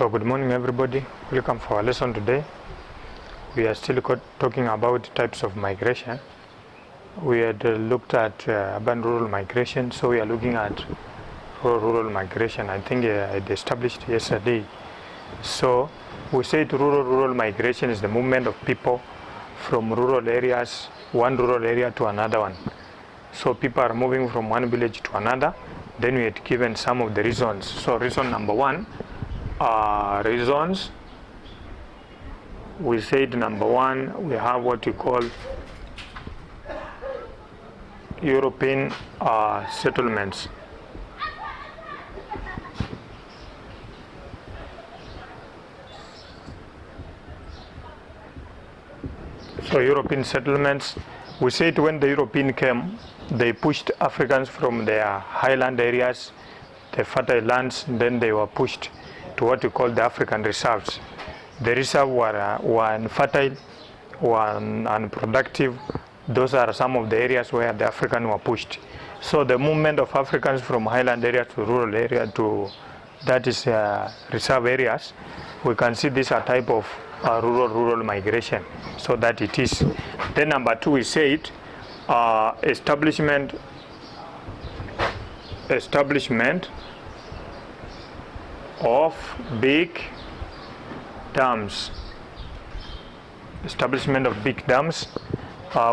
So good morning everybody, welcome for our lesson today. We are still talking about types of migration. We had looked at urban rural migration, so we are looking at rural migration. I think it established yesterday. So we said rural migration is the movement of people from rural areas, one rural area to another one. So people are moving from one village to another. Then we had given some of the reasons. So reason number one, reasons, we said number one, we have what we call European settlements. So European settlements, we said when the European came, they pushed Africans from their highland areas, the fertile lands, then they were pushed to what we call the African reserves. The reserves were infertile, were unproductive. Those are some of the areas where the Africans were pushed. So the movement of Africans from highland areas to rural area to that is reserve areas, we can see this a type of rural migration. So that it is. Then number two, we said establishment of big dams. Establishment of big dams.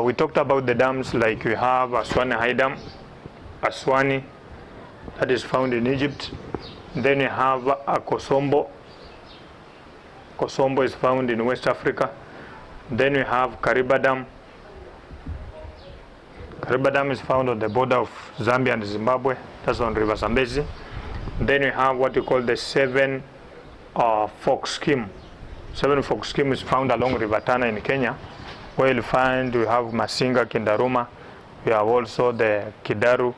We talked about the dams like we have Aswani High Dam, Aswani, that is found in Egypt. Then we have Kosombo. Kosombo is found in West Africa. Then we have Kariba Dam. Kariba Dam is found on the border of Zambia and Zimbabwe. That's on River Zambezi. Then we have what we call the Seven Fork Scheme. Seven Fork Scheme is found along River Tana in Kenya, where you'll find we have Masinga, Kindaruma, we have also the Kidaru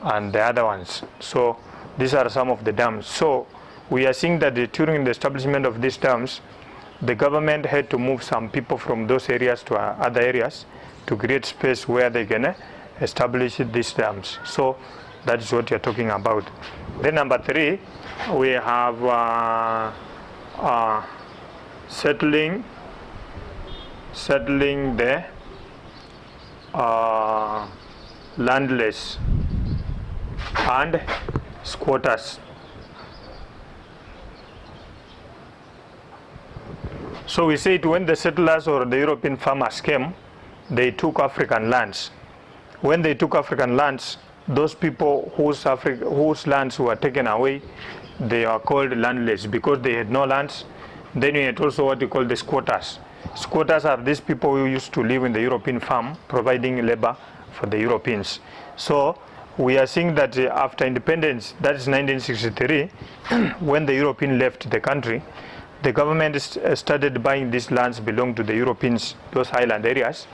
and the other ones. So these are some of the dams. So we are seeing that during the establishment of these dams, the government had to move some people from those areas to other areas to create space where they can establish these dams. So that is what you're talking about. Then number three, we have settling the landless and squatters. So we said when the settlers or the European farmers came, they took African lands. When they took African lands, those people whose lands were taken away, they are called landless because they had no lands. Then we had also what we call the squatters. Squatters are these people who used to live in the European farm, providing labor for the Europeans. So we are seeing that after independence, that is 1963, when the European left the country, the government started buying these lands belong to the Europeans, those highland areas.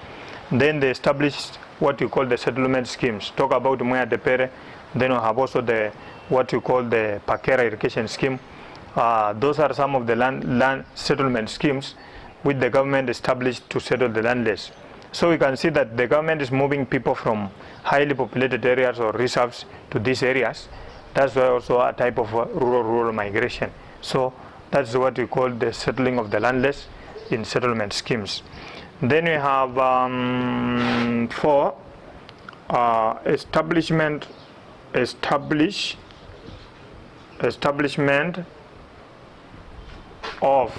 Then they established what you call the settlement schemes. Talk about Moya de Pere. Then we have also the what you call the Pakera Irrigation scheme. Those are some of the land settlement schemes which the government established to settle the landless. So we can see that the government is moving people from highly populated areas or reserves to these areas. That's why also a type of rural migration. So that's what we call the settling of the landless in settlement schemes. Then we have four, establishment of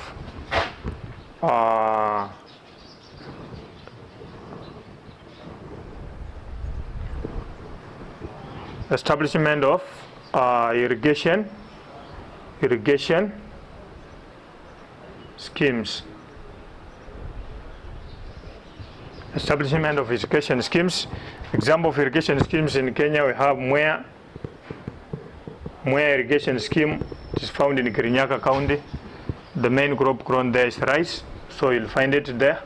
irrigation schemes. Establishment of irrigation schemes. Example of irrigation schemes in Kenya, we have Moya irrigation scheme. It is found in Kirinyaga County. The main crop grown there is rice, so you'll find it there.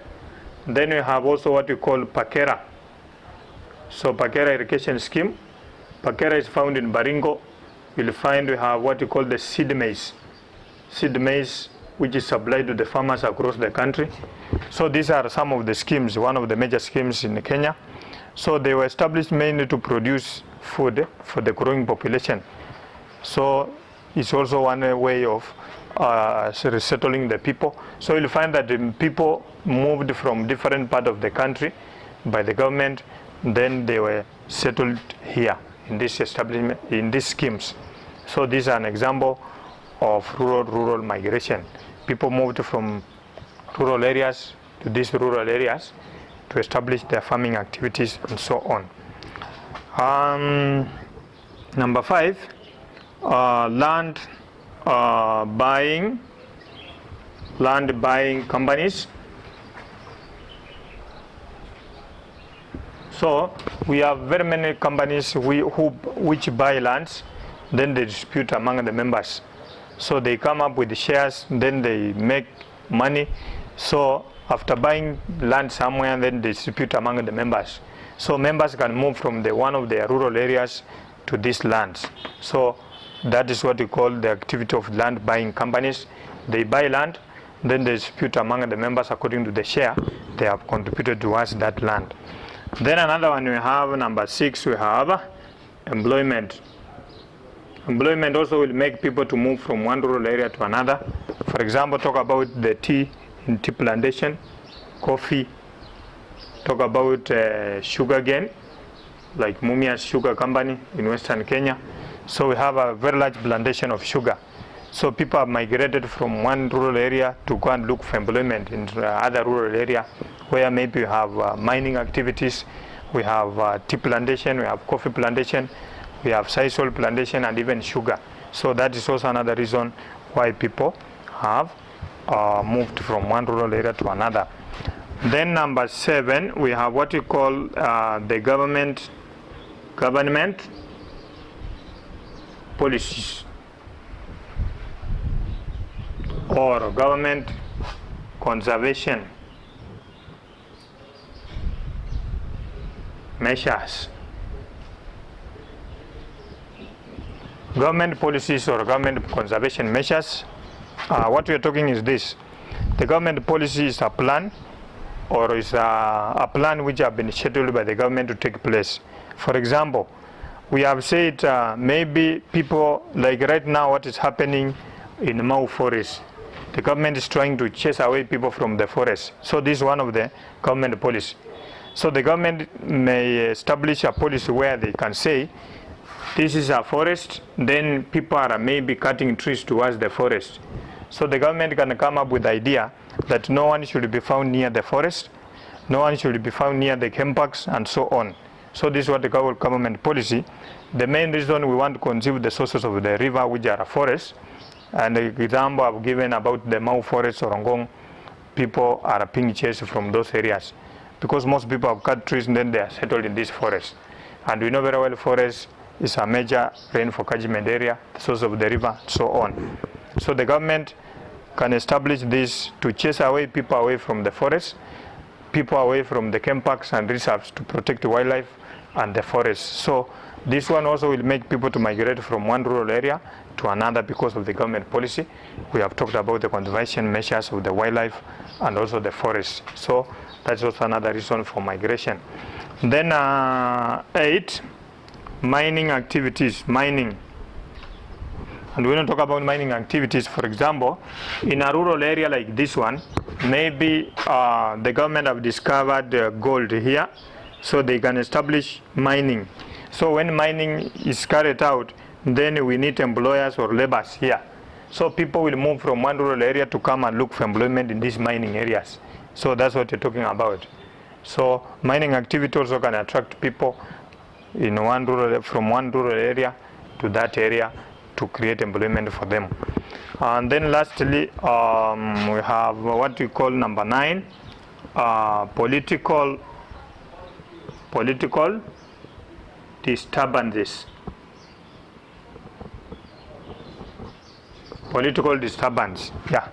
Then we have also what we call Pakera. So Pakera irrigation scheme. Pakera is found in Baringo. You'll find we have what we call the seed maize. Seed maize, which is supplied to the farmers across the country. So these are some of the schemes, one of the major schemes in Kenya. So they were established mainly to produce food for the growing population. So it's also one way of resettling the people. So you'll find that people moved from different part of the country by the government, then they were settled here in this establishment, in these schemes. So this is an example of rural migration. People moved from rural areas to these rural areas to establish their farming activities and so on. Number 5, land buying companies. So we have very many companies which buy lands, then they dispute among the members. So they come up with shares, then they make money. So after buying land somewhere, then they dispute among the members. So members can move from one of their rural areas to these lands. So that is what we call the activity of land buying companies. They buy land, then they dispute among the members according to the share they have contributed towards that land. Then another one we have, number 6, we have employment. Employment also will make people to move from one rural area to another. For example, talk about the tea in tea plantation, coffee, talk about sugar cane, like Mumia's Sugar Company in Western Kenya. So we have a very large plantation of sugar. So people have migrated from one rural area to go and look for employment in other rural area where maybe we have mining activities, we have tea plantation, we have coffee plantation, we have sisal plantation, and even sugar. So that is also another reason why people have moved from one rural area to another. Then number 7, we have what we call the government policies or government conservation measures. Government policies or government conservation measures, what we are talking is this. The government policy is a plan, or is a plan which have been scheduled by the government to take place. For example, we have said maybe people, like right now what is happening in Mau forest, the government is trying to chase away people from the forest. So this is one of the government policy. So the government may establish a policy where they can say, this is a forest, then people are maybe cutting trees towards the forest. So the government can come up with the idea that no one should be found near the forest, no one should be found near the game parks, and so on. So this is what the government policy. The main reason we want to conserve the sources of the river, which are forests, and the example I've given about the Mau forest or Ngong, people are being chased from those areas because most people have cut trees and then they are settled in these forests. And we know very well forest is a major rainfall catchment area, the source of the river, so on. So the government can establish this to chase away people away from the forest, people away from the game parks and reserves to protect the wildlife and the forest. So this one also will make people to migrate from one rural area to another because of the government policy. We have talked about the conservation measures of the wildlife and also the forest. So that's also another reason for migration. Then 8, mining activities, mining. And when we talk about mining activities, for example, in a rural area like this one, maybe the government have discovered gold here, so they can establish mining. So when mining is carried out, then we need employers or laborers here. So people will move from one rural area to come and look for employment in these mining areas. So that's what you're talking about. So mining activity also can attract people in from one rural area to that area to create employment for them. And then lastly, we have what we call number 9, political disturbances. Political disturbance, yeah.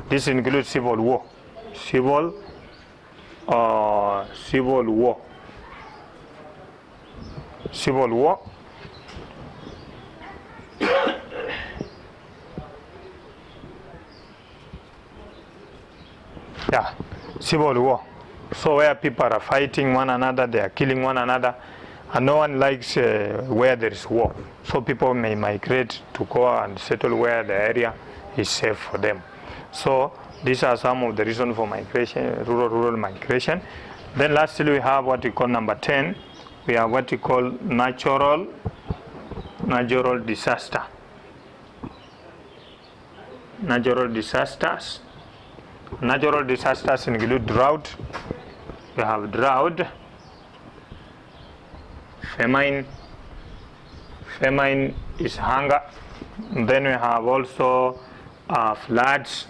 This includes civil war. Civil war. Civil war. Yeah, civil war. So where people are fighting one another, they are killing one another, and no one likes where there is war. So people may migrate to go and settle where the area is safe for them. So these are some of the reasons for migration, rural migration. Then lastly, we have what we call number 10. We have what we call natural disaster. Natural disasters. Natural disasters include drought. We have drought, famine. Famine is hunger. Then we have also floods.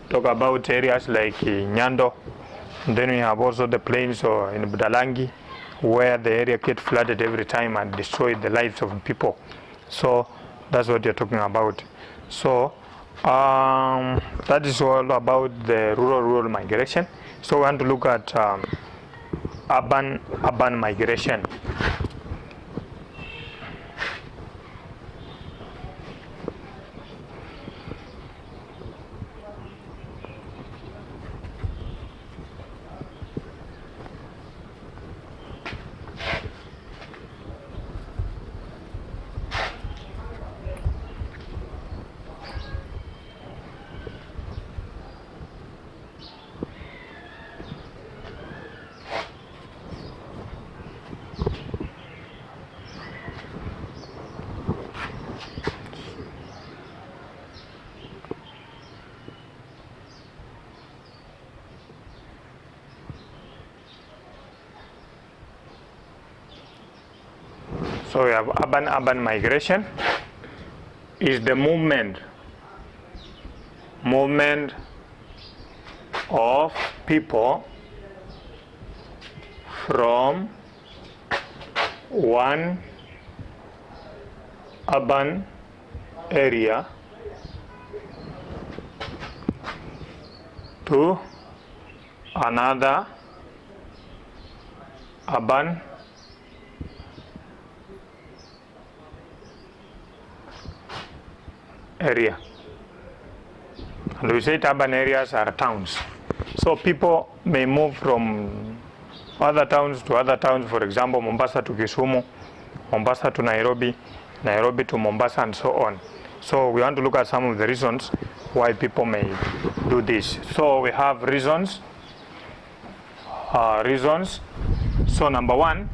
Talk about areas like Nyando. Then we have also the plains or in Budalangi, where the area gets flooded every time and destroy the lives of people. So that's what you're talking about. So that is all about the rural migration. So we want to look at urban migration. So we have urban migration is the movement of people from one urban area to another urban area. And we say urban areas are towns. So people may move from other towns to other towns, for example, Mombasa to Kisumu, Mombasa to Nairobi, Nairobi to Mombasa, and so on. So we want to look at some of the reasons why people may do this. So we have reasons. So number one,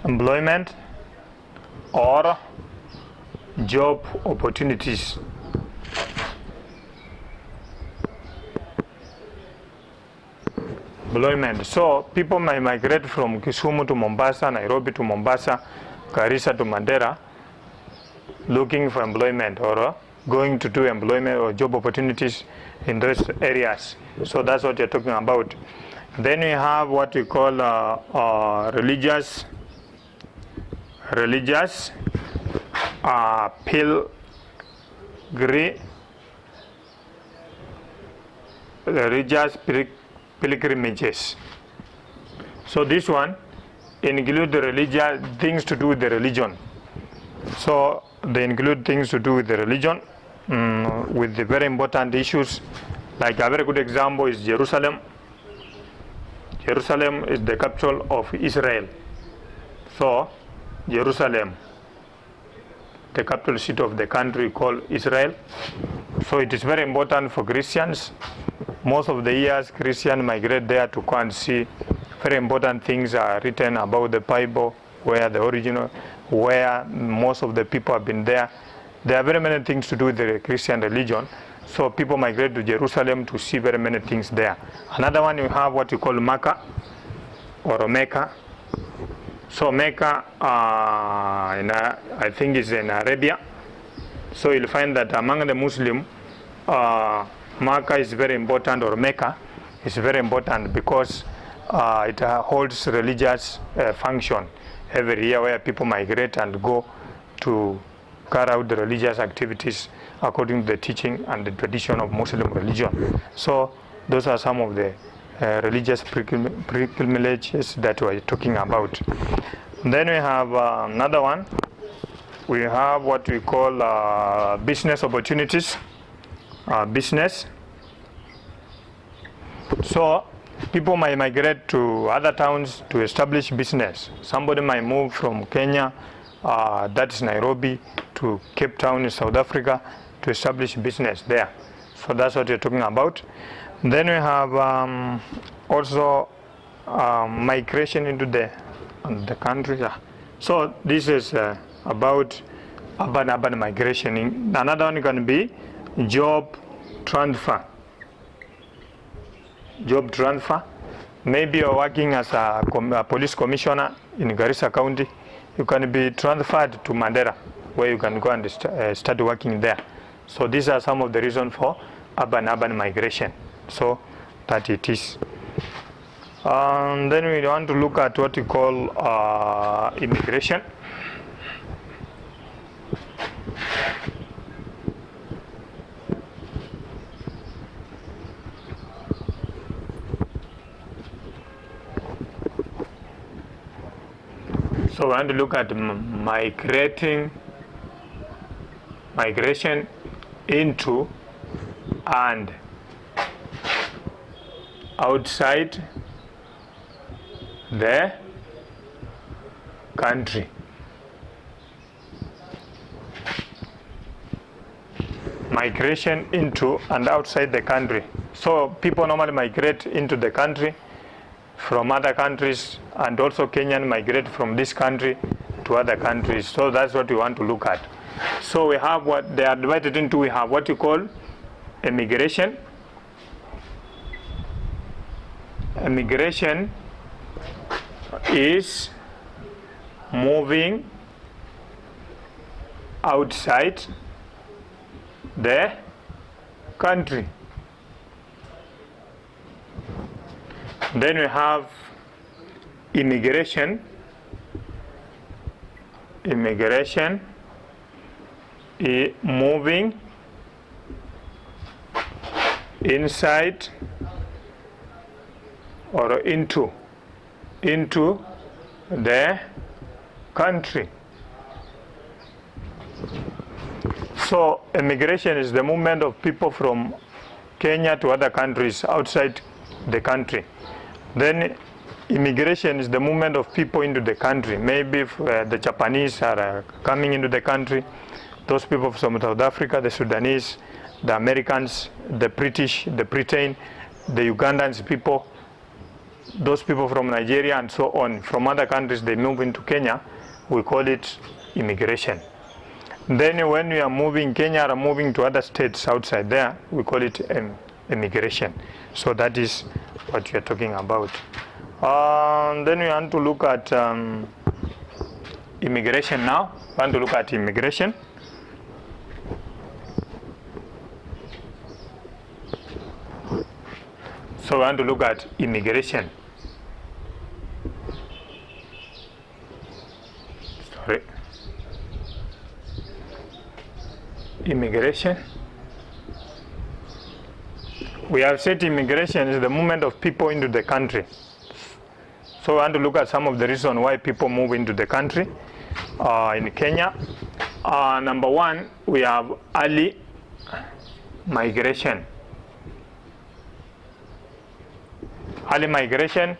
employment or job opportunities. Employment. So people may migrate from Kisumu to Mombasa, Nairobi to Mombasa, Garissa to Mandera, looking for employment or going to do employment or job opportunities in those areas. So that's what you're talking about. Then we have what we call religious pilgrimages. So this one include the religious things to do with the religion. So they include things to do with the religion, with the very important issues. Like a very good example is Jerusalem. Jerusalem is the capital of Israel. So Jerusalem, the capital city of the country called Israel. So it is very important for Christians. Most of the years Christians migrate there to go and see very important things are written about the Bible, where the original, where most of the people have been there. There are very many things to do with the Christian religion. So people migrate to Jerusalem to see very many things there. Another one, you have what you call Mecca or Mecca. So Mecca, I think is in Arabia. So you'll find that among the Muslim, Mecca is very important, or Mecca is very important because it holds religious function every year, where people migrate and go to carry out the religious activities according to the teaching and the tradition of Muslim religion. So those are some of the religious pilgrimages that we're talking about. Then we have another one. We have what we call business opportunities. Business. So People might migrate to other towns to establish business. Somebody might move from Kenya, that is Nairobi, to Cape Town in South Africa to establish business there. So that's what you're talking about. Then we have also migration into the country. So this is about urban migration. Another one can be job transfer. Job transfer. Maybe you're working as a police commissioner in Garissa County. You can be transferred to Mandera, where you can go and start working there. So these are some of the reasons for urban migration. So that it is. Then we want to look at what we call immigration. So we want to look at migration into and outside the country. Migration into and outside the country. So people normally migrate into the country from other countries, and also Kenyan migrate from this country to other countries. So that's what we want to look at. So we have what they are divided into. We have what you call immigration. Immigration is moving outside the country. Then we have immigration. Immigration is moving inside or into the country. So immigration is the movement of people from Kenya to other countries outside the country. Then immigration is the movement of people into the country. Maybe if, the Japanese are coming into the country, those people from South Africa, the Sudanese, the Americans, the British, the Britain, the Ugandans people, those people from Nigeria and so on, from other countries, they move into Kenya, we call it immigration. Then when we are moving, Kenya are moving to other states outside there, we call it immigration. So that is what we are talking about. Then we want to look at immigration now. We want to look at immigration. So we want to look at immigration. Sorry. Immigration. We have said immigration is the movement of people into the country. So we want to look at some of the reasons why people move into the country in Kenya. Number one, we have early migration. Early migration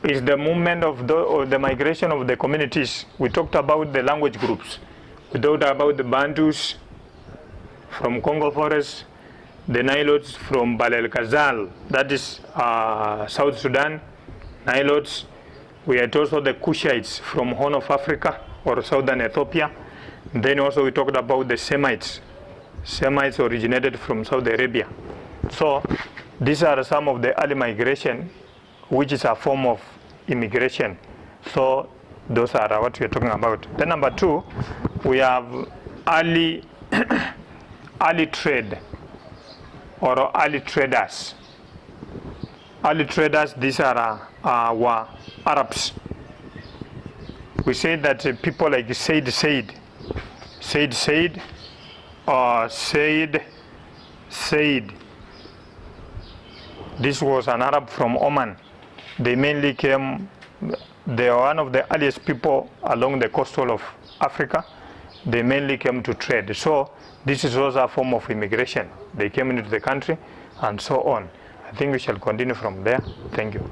is the movement of the migration of the communities. We talked about the language groups. We talked about the Bantus from Congo Forest, the Nilotes from Balel Kazal, that is South Sudan, Nilotes. We had also the Kushites from Horn of Africa or Southern Ethiopia. Then also we talked about the Semites. Semites originated from Saudi Arabia. So these are some of the early migration, which is a form of immigration. So those are what we are talking about. Then number two, we have early trade or early traders. Early traders, these are our Arabs. We say that people like Said, this was an Arab from Oman. They mainly came, they are one of the earliest people along the coastal of Africa. They mainly came to trade. So this is also a form of immigration. They came into the country and so on. I think we shall continue from there. Thank you.